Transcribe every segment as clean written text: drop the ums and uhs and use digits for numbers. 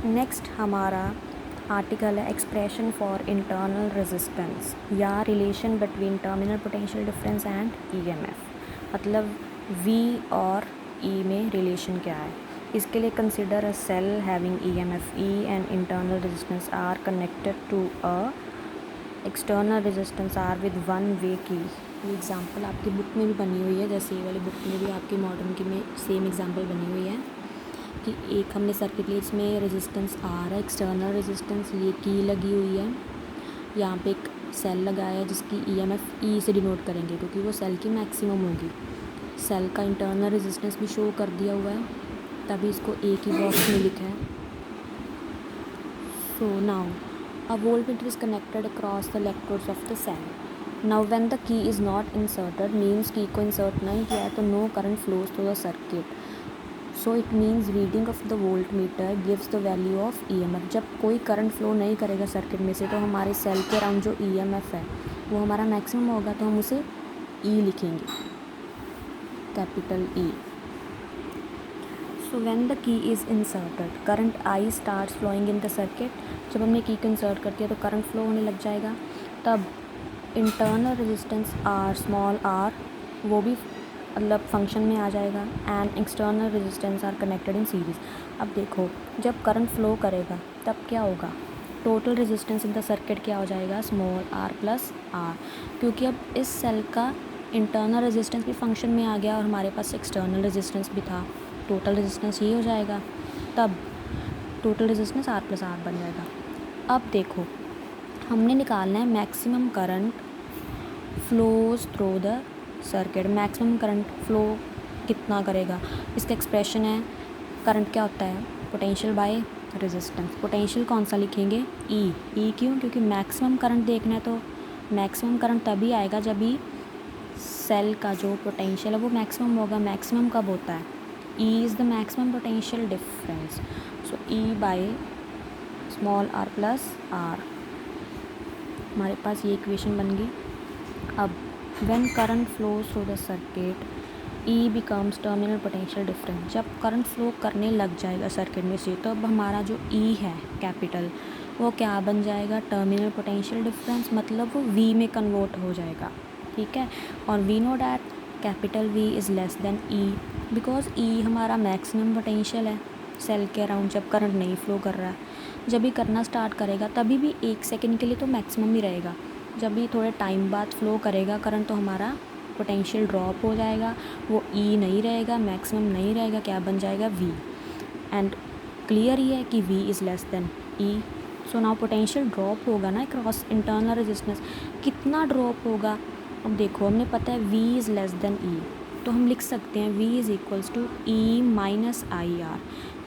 Next हमारा article है expression for internal resistance या relation between terminal potential difference and EMF. मतलब V और E में रिलेशन क्या है। इसके लिए consider a cell having EMF E and internal resistance R connected to a external resistance R with one way key. ये example आपकी book में भी बनी हुई है, जैसे ये वाली बुक में भी आपकी मॉडर्न की में सेम एग्जांपल बनी हुई है कि एक हमने सर्किट लिया, इसमें रेजिस्टेंस आर है, एक्सटर्नल रेजिस्टेंस, ये की लगी हुई है, यहाँ पे एक सेल लगाया है जिसकी ईएमएफ ई से डिनोट करेंगे क्योंकि वो सेल की मैक्सिमम होगी। सेल का इंटरनल रेजिस्टेंस भी शो कर दिया हुआ है, तभी इसको एक ही बॉक्स में लिखा है। So now a voltmeter is connected across the electrodes of the cell. Now when the key is not inserted means की को insert नहीं किया है तो no current flows through the circuit. So it means reading of the voltmeter gives the value of EMF. जब कोई current flow नहीं करेगा सर्किट में से तो हमारे सेल के अराउंड जो EMF है वो हमारा मैक्सिमम होगा, तो हम उसे E लिखेंगे, capital E. So when the key is inserted, current I starts flowing in the circuit. जब हमने की को इंसर्ट कर दिया तो करंट फ्लो होने लग जाएगा। तब internal resistance R small r वो भी मतलब फंक्शन में आ जाएगा and external resistance R connected in series. अब देखो जब करंट फ्लो करेगा तब क्या होगा, total resistance in the circuit क्या हो जाएगा, स्मॉल r प्लस r, क्योंकि अब इस सेल का इंटरनल रेजिस्टेंस भी फंक्शन में आ गया और हमारे पास एक्सटर्नल रेजिस्टेंस भी था, टोटल रेजिस्टेंस ये हो जाएगा। तब total resistance r plus r बन जाएगा। अब देखो हमने निकालना है maximum current flows through the circuit. Maximum current flow कितना करेगा, इसका एक्सप्रेशन है, करंट क्या होता है, पोटेंशियल बाय रेजिस्टेंस। पोटेंशियल कौन सा लिखेंगे, ई क्यों, क्योंकि मैक्सिमम करंट देखना है तो मैक्सिमम करंट तभी आएगा जब ई सेल का जो पोटेंशियल है वो मैक्सिमम होगा। मैक्सिमम कब होता है, E is the maximum potential difference. So E by small r plus r, हमारे पास ये इक्वेशन बन गई। अब when current flows through the circuit E becomes terminal potential difference। जब करंट फ्लो करने लग जाएगा सर्किट में से तो अब हमारा जो E है कैपिटल वो क्या बन जाएगा, टर्मिनल पोटेंशियल डिफरेंस, मतलब वो V में कन्वर्ट हो जाएगा, ठीक है। और we know that capital V is less than E because E हमारा मैक्सिमम पोटेंशियल है सेल के अराउंड जब करंट नहीं फ्लो कर रहा है। जब भी करना स्टार्ट करेगा तभी भी 1 सेकेंड के लिए तो मैक्सिमम ही रहेगा, जब भी थोड़े टाइम बाद फ्लो करेगा करंट तो हमारा पोटेंशियल ड्रॉप हो जाएगा, वो E नहीं रहेगा, मैक्सिमम नहीं रहेगा, क्या बन जाएगा V। एंड क्लियर ही है कि V is less than E। So now potential drop होगा ना क्रॉस इंटरनल रेजिस्टेंस, कितना ड्रॉप होगा। अब देखो हमने पता है V is less than E, तो हम लिख सकते हैं V is equals to E minus I R.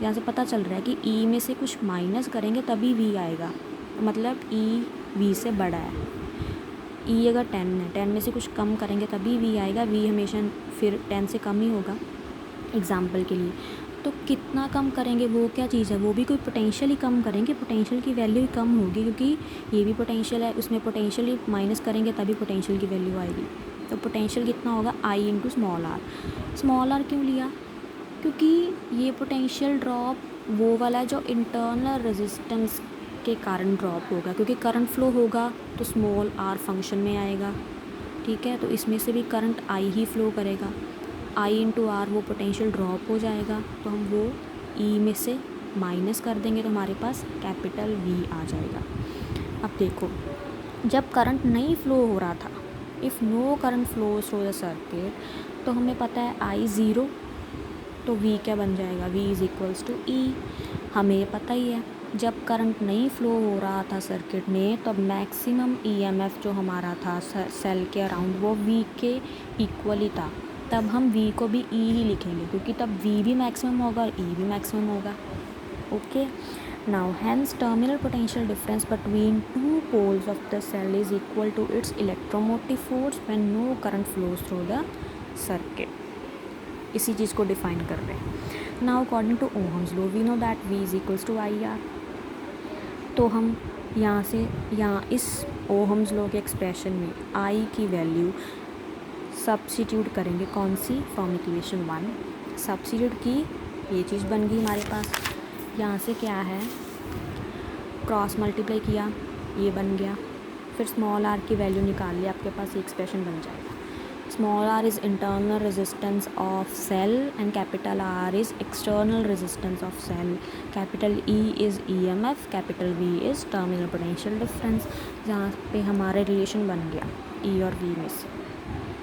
यहाँ से पता चल रहा है कि E में से कुछ माइनस करेंगे तभी V आएगा, मतलब E V से बड़ा है। E अगर 10 है, 10 में से कुछ कम करेंगे तभी V आएगा, V हमेशा फिर 10 से कम ही होगा एग्जाम्पल के लिए। तो कितना कम करेंगे, वो क्या चीज़ है, वो भी कोई पोटेंशियल ही कम करेंगे, पोटेंशियल की वैल्यू ही कम होगी क्योंकि ये भी पोटेंशियल है, उसमें पोटेंशियल ही माइनस करेंगे तभी पोटेंशियल की वैल्यू आएगी। तो पोटेंशियल कितना होगा, I into small r। Small r क्यों लिया, क्योंकि ये पोटेंशियल ड्रॉप वो वाला है जो इंटरनल रेजिस्टेंस के कारण ड्रॉप होगा, क्योंकि करंट फ्लो होगा तो स्मॉल r फंक्शन में आएगा, ठीक है। तो इसमें से भी करंट I ही फ्लो करेगा, I इंटू r वो पोटेंशियल ड्रॉप हो जाएगा, तो हम वो E में से माइनस कर देंगे तो हमारे पास कैपिटल V आ जाएगा। अब देखो जब करंट नहीं फ्लो हो रहा था, if no current flows through the circuit, तो हमें पता है I 0, तो V क्या बन जाएगा, V is equals to E। हमें पता ही है जब करंट नहीं फ्लो हो रहा था सर्किट में तो मैक्सिमम EMF जो हमारा था सेल के अराउंड वो V के इक्वल ही था, तब हम V को भी E ही लिखेंगे क्योंकि तब V भी मैक्सिमम होगा और E भी मैक्सिमम होगा, okay. Now hence terminal potential difference between two poles of the cell is equal to its electromotive force when no current flows through the circuit. इसी चीज़ को डिफाइन कर रहे हैं। Now according to Ohm's law we know that V is equals to I R. तो हम यहाँ इस ओहम्स लॉ के एक्सप्रेशन में I की वैल्यू सब्स्टिट्यूट करेंगे, कौन सी, फ्रॉम इक्वेशन 1 सब्स्टिट्यूट की, ये चीज़ बन गई हमारे पास। यहाँ से क्या है क्रॉस मल्टीप्लाई किया, ये बन गया, फिर स्मॉल आर की वैल्यू निकाल ली, आपके पास ये एक्सप्रेशन बन जाएगा। Small R is internal resistance of cell and capital R is external resistance of cell. Capital E is EMF, capital V is terminal potential difference. जहाँ पे हमारे रिलेशन बन गया ई और वी में से।